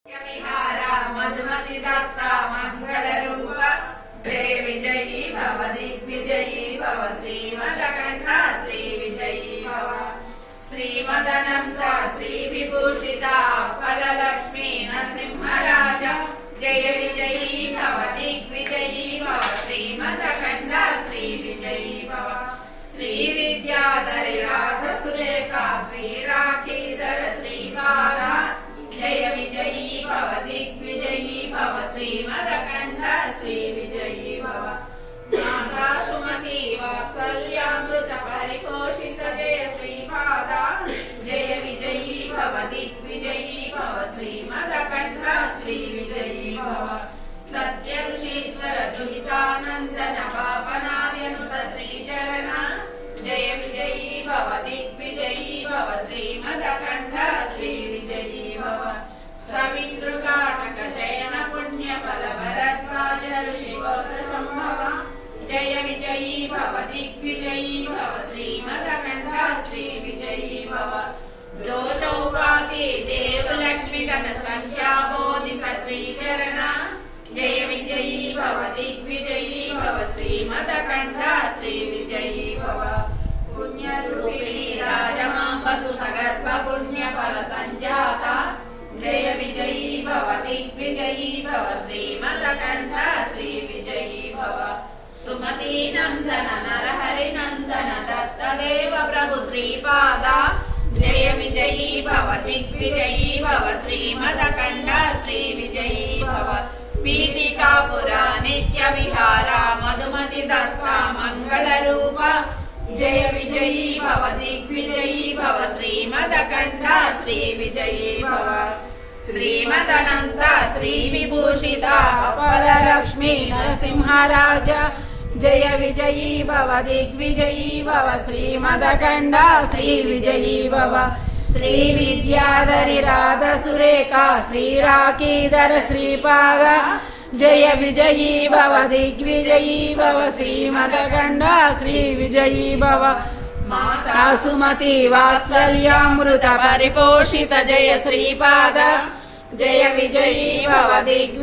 मधुमति दत्ता मंगल रूप जय विजयी भव दिग्विजयी भव श्रीमदकण्ठा श्री विजयी भव श्रीमदनंत श्री विभूषिता फललक्ष्मी नरसिंहराज जय विजयी भव दिग्विजयी भव श्रीमदकण्ठा श्री विजयी भव श्री विद्याधरी राध सुरेखा श्री राखीधर श्रीपादा जय विजयी भव दिग्विजयी भव श्रीमदकण्ठा श्री विजयी भव माता सुमति वात्सल्यामृत परिपोषित जय श्रीपादा जय विजयी भव दिग्विजयी भव श्रीमदकण्ठा श्री विजयी भव सत्य ऋषीश्वर दुहितानंदन पापनार्यनुत श्रीचरण जय विजयी भव दिग्विजयी भव श्रीमदकण्ठा श्री विजयी भव सवितृकाटक जयन पुण्य फल भरद्वाज ऋषि गोत्र संभव जय विजयी भव दिग्विजयी भव श्रीमदकण्ठा श्री विजयी भव दो चौपाती देव लक्ष्मी गण संख्या बोधित श्रीचरण जय विजयी भव दिग्विजयी भव श्रीमदकण्ठा श्री विजयी भव पुण्यरूपिणी राजमांब सुतगर्भ पुण्य फल संजाता जय विजयी भव दिग्विजयी भव श्रीमदकण्ठा श्री विजयी भव सुमती नंदन नरहरि नंदन दत्तदेव प्रभु श्रीपादा जय विजयी भव दिग्विजयी भव श्रीमदकण्ठा श्री विजयी भव पीठिकापुरा नित्य विहारा मधुमति दत्ता मंगल रूप जय विजयी भव दिग्विजयी भव श्रीमदकण्ठा श्री विजयी भव श्रीमदनंत श्री विभूषिता फललक्ष्मी नरसिंहराज जय विजयी भव दिग्विजयी भव श्रीमदकण्ठा श्री विजयी भव श्री विद्याधरी राध सुरेखा श्री राखीधर श्रीपाद जय विजयी भव दिग्विजयी भव श्रीमदकण्ठा श्री विजयी भव माता सुमति वात्सल्यामृत परिपोषित जय श्रीपाद जय विजयी भव दिग्विजयी